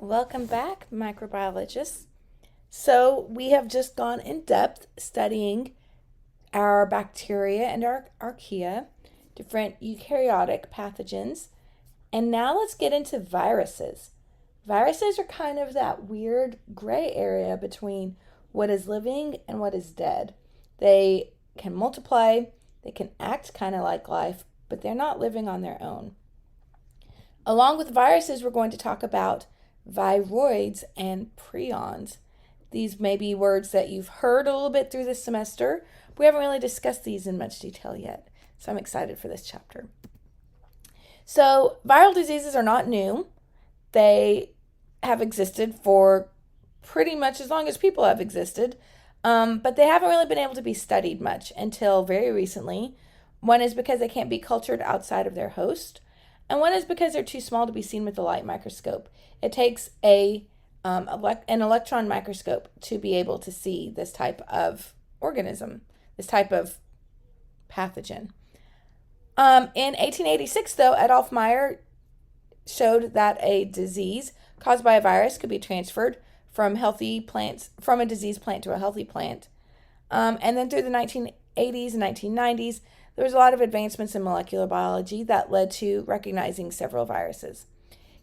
Welcome back, microbiologists. So, we have just gone in depth studying our bacteria and our archaea, different eukaryotic pathogens. And now let's get into viruses. Viruses are kind of that weird gray area between what is living and what is dead. They can multiply, they can act kind of like life, but they're not living on their own. Along with viruses, we're going to talk about viroids and prions. These may be words that you've heard a little bit through this semester. We haven't really discussed these in much detail yet, so I'm excited for this chapter. So, viral diseases are not new. They have existed for pretty much as long as people have existed, but they haven't really been able to be studied much until very recently. One is because they can't be cultured outside of their host, and one is because they're too small to be seen with the light microscope. It takes an electron microscope to be able to see this type of organism, this type of pathogen. In 1886, though, Adolf Meyer showed that a disease caused by a virus could be transferred from a diseased plant to a healthy plant. And then through the 1980s and 1990s, there was a lot of advancements in molecular biology that led to recognizing several viruses.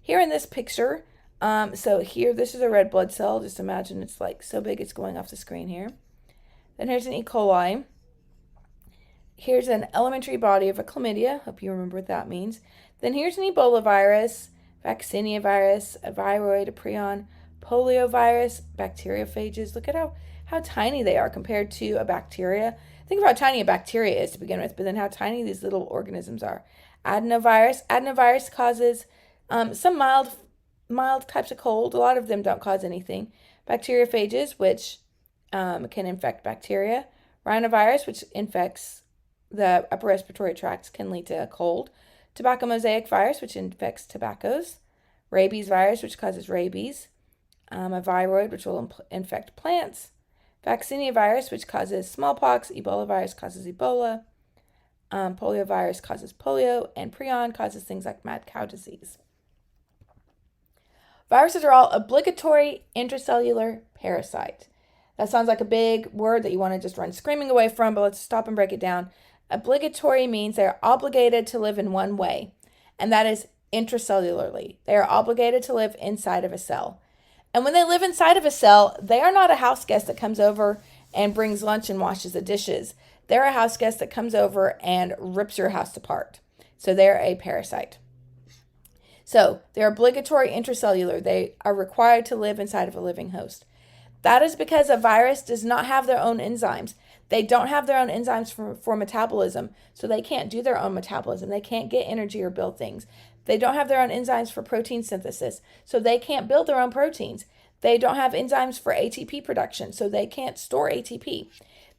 Here in this picture, this is a red blood cell. Just imagine it's like so big it's going off the screen here. Then here's an E. coli. Here's an elementary body of a chlamydia. Hope you remember what that means. Then here's an Ebola virus, vaccinia virus, a viroid, a prion, poliovirus, bacteriophages. Look at how tiny they are compared to a bacteria. Think of how tiny a bacteria is to begin with, but then how tiny these little organisms are. Adenovirus. Adenovirus causes some mild types of cold. A lot of them don't cause anything. Bacteriophages, which can infect bacteria. Rhinovirus, which infects the upper respiratory tracts, can lead to a cold. Tobacco mosaic virus, which infects tobaccos. Rabies virus, which causes rabies. A viroid, which will infect plants. Vaccinia virus, which causes smallpox. Ebola virus causes Ebola. Poliovirus causes polio. And prion causes things like mad cow disease. Viruses are all obligatory intracellular parasite. That sounds like a big word that you want to just run screaming away from, but let's stop and break it down. Obligatory means they're obligated to live in one way, and that is intracellularly. They are obligated to live inside of a cell. And when they live inside of a cell, they are not a house guest that comes over and brings lunch and washes the dishes. They're a house guest that comes over and rips your house apart. So they're a parasite. So they're obligatory intracellular. They are required to live inside of a living host. That is because a virus does not have their own enzymes. They don't have their own enzymes for metabolism, so they can't do their own metabolism. They can't get energy or build things. They don't have their own enzymes for protein synthesis, so they can't build their own proteins. They don't have enzymes for ATP production, so they can't store ATP.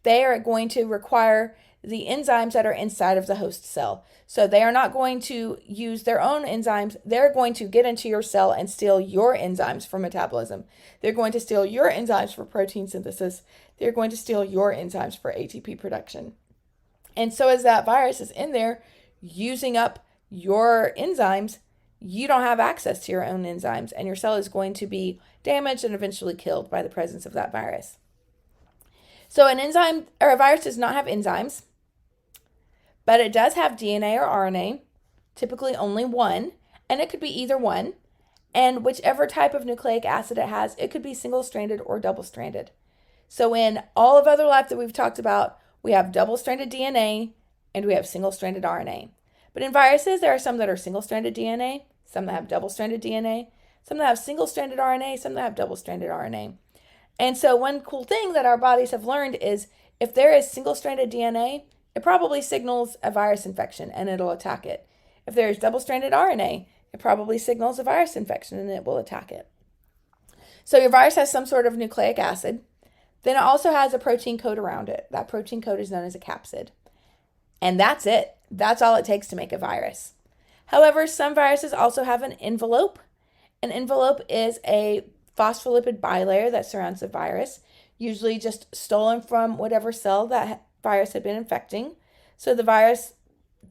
They are going to require the enzymes that are inside of the host cell. So they are not going to use their own enzymes. They're going to get into your cell and steal your enzymes for metabolism. They're going to steal your enzymes for protein synthesis. They're going to steal your enzymes for ATP production. And so as that virus is in there using up your enzymes, you don't have access to your own enzymes, and your cell is going to be damaged and eventually killed by the presence of that virus. So a virus does not have enzymes, but it does have DNA or RNA, typically only one, and it could be either one. And whichever type of nucleic acid it has, it could be single-stranded or double-stranded. So in all of other life that we've talked about, we have double-stranded DNA and we have single-stranded RNA. But in viruses, there are some that are single-stranded DNA, some that have double-stranded DNA, some that have single-stranded RNA, some that have double-stranded RNA. And so one cool thing that our bodies have learned is if there is single-stranded DNA, it probably signals a virus infection and it'll attack it. If there is double-stranded RNA, it probably signals a virus infection and it will attack it. So your virus has some sort of nucleic acid. Then it also has a protein coat around it. That protein coat is known as a capsid. And that's it. That's all it takes to make a virus. However, some viruses also have an envelope. An envelope is a phospholipid bilayer that surrounds the virus, usually just stolen from whatever cell that virus had been infecting. So the virus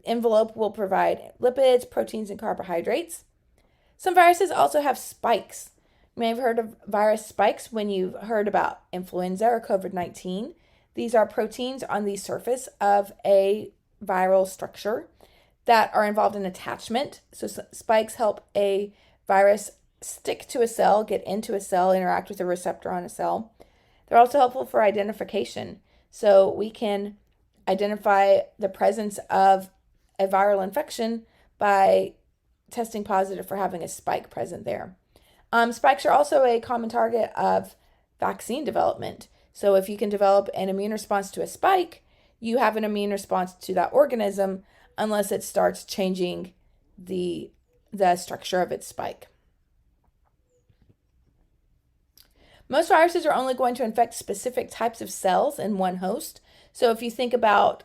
envelope will provide lipids, proteins, and carbohydrates. Some viruses also have spikes. may have heard of virus spikes when you've heard about influenza or COVID-19. These are proteins on the surface of a viral structure that are involved in attachment. So spikes help a virus stick to a cell, get into a cell, interact with a receptor on a cell. They're also helpful for identification. So we can identify the presence of a viral infection by testing positive for having a spike present there. Spikes are also a common target of vaccine development. So if you can develop an immune response to a spike, you have an immune response to that organism unless it starts changing the structure of its spike. Most viruses are only going to infect specific types of cells in one host. So if you think about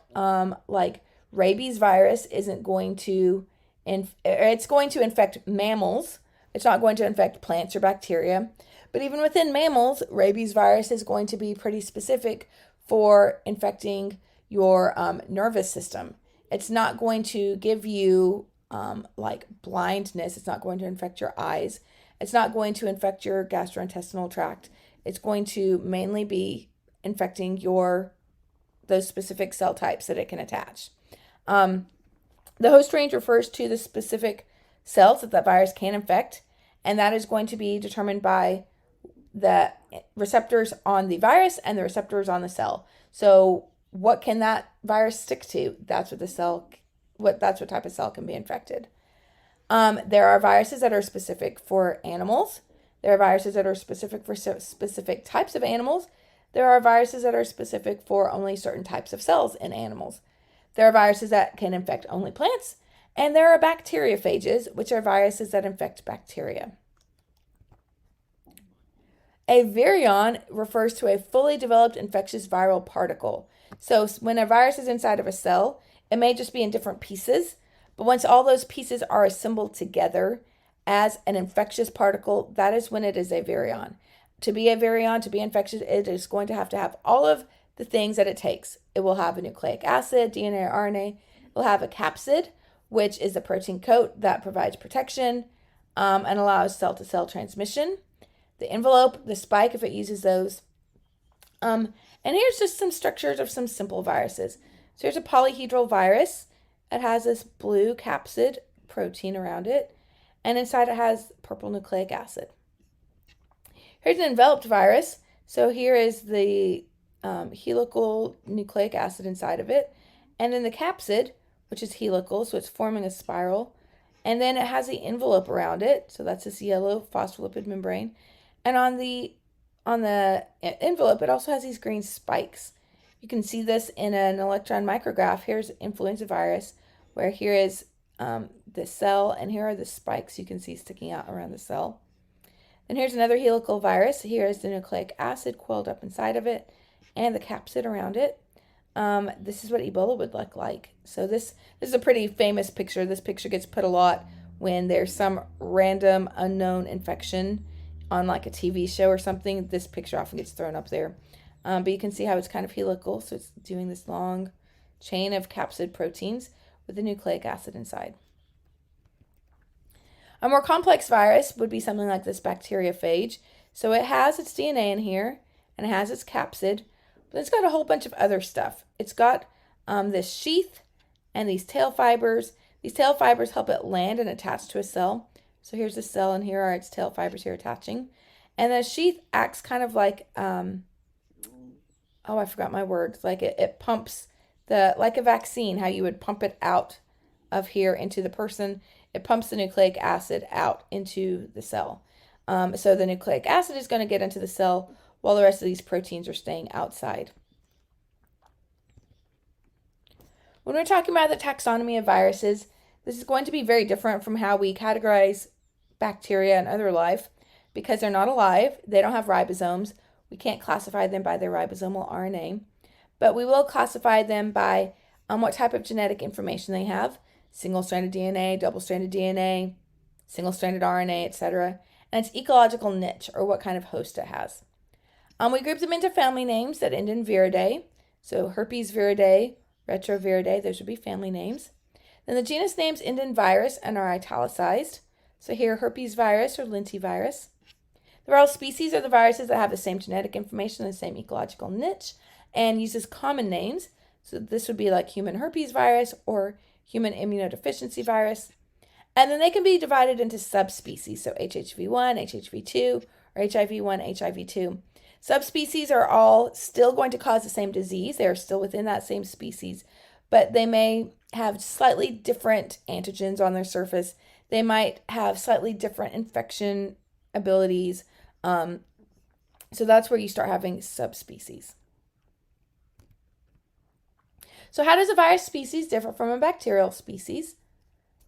like rabies virus isn't going to, it's going to infect mammals. It's not going to infect plants or bacteria. But even within mammals, rabies virus is going to be pretty specific for infecting your nervous system. It's not going to give you like blindness. It's not going to infect your eyes. It's not going to infect your gastrointestinal tract. It's going to mainly be infecting those specific cell types that it can attach. The host range refers to the specific cells that virus can infect, and that is going to be determined by the receptors on the virus and the receptors on the cell. So what can that virus stick to? That's what type of cell can be infected. There are viruses that are specific for animals. There are viruses that are specific for specific types of animals. There are viruses that are specific for only certain types of cells in animals. There are viruses that can infect only plants. And there are bacteriophages, which are viruses that infect bacteria. A virion refers to a fully developed infectious viral particle. So when a virus is inside of a cell, it may just be in different pieces, but once all those pieces are assembled together as an infectious particle, that is when it is a virion. To be a virion, to be infectious, it is going to have all of the things that it takes. It will have a nucleic acid, DNA or RNA. It will have a capsid, which is the protein coat that provides protection and allows cell-to-cell transmission. The envelope, the spike, if it uses those. And here's just some structures of some simple viruses. So here's a polyhedral virus. It has this blue capsid protein around it, and inside it has purple nucleic acid. Here's an enveloped virus. So here is the helical nucleic acid inside of it, and then the capsid, which is helical, so it's forming a spiral, and then it has the envelope around it. So that's this yellow phospholipid membrane, and on the envelope, it also has these green spikes. You can see this in an electron micrograph. Here's influenza virus, where here is the cell, and here are the spikes you can see sticking out around the cell. And here's another helical virus. Here is the nucleic acid coiled up inside of it, and the capsid around it. This is what Ebola would look like. So this is a pretty famous picture. This picture gets put a lot when there's some random unknown infection on like a TV show or something. This picture often gets thrown up there. But you can see how it's kind of helical. So it's doing this long chain of capsid proteins with the nucleic acid inside. A more complex virus would be something like this bacteriophage. So it has its DNA in here, and it has its capsid, but it's got a whole bunch of other stuff. It's got this sheath and these tail fibers. These tail fibers help it land and attach to a cell. So here's a cell, and here are its tail fibers here attaching. And the sheath acts kind of like, I forgot my words. Like it pumps like a vaccine, how you would pump it out of here into the person. It pumps the nucleic acid out into the cell. So the nucleic acid is going to get into the cell while the rest of these proteins are staying outside. When we're talking about the taxonomy of viruses, this is going to be very different from how we categorize bacteria and other life because they're not alive. They don't have ribosomes. We can't classify them by their ribosomal RNA, but we will classify them by what type of genetic information they have: single-stranded DNA, double-stranded DNA, single-stranded RNA, etc. And its ecological niche, or what kind of host it has. We group them into family names that end in viridae. So herpes viridae, retroviridae, those would be family names. Then the genus names end in virus and are italicized. So here herpes virus or lentivirus. The viral species are the viruses that have the same genetic information and the same ecological niche and uses common names. So this would be like human herpes virus or human immunodeficiency virus. And then they can be divided into subspecies, so HHV1, HHV2, or HIV1, HIV2. Subspecies are all still going to cause the same disease. They are still within that same species, but they may have slightly different antigens on their surface. They might have slightly different infection abilities. So that's where you start having subspecies. So how does a virus species differ from a bacterial species?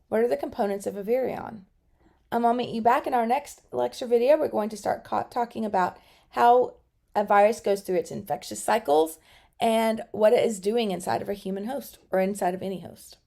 What are the components of a virion? I'll meet you back in our next lecture video. We're going to start talking about how a virus goes through its infectious cycles and what it is doing inside of a human host or inside of any host.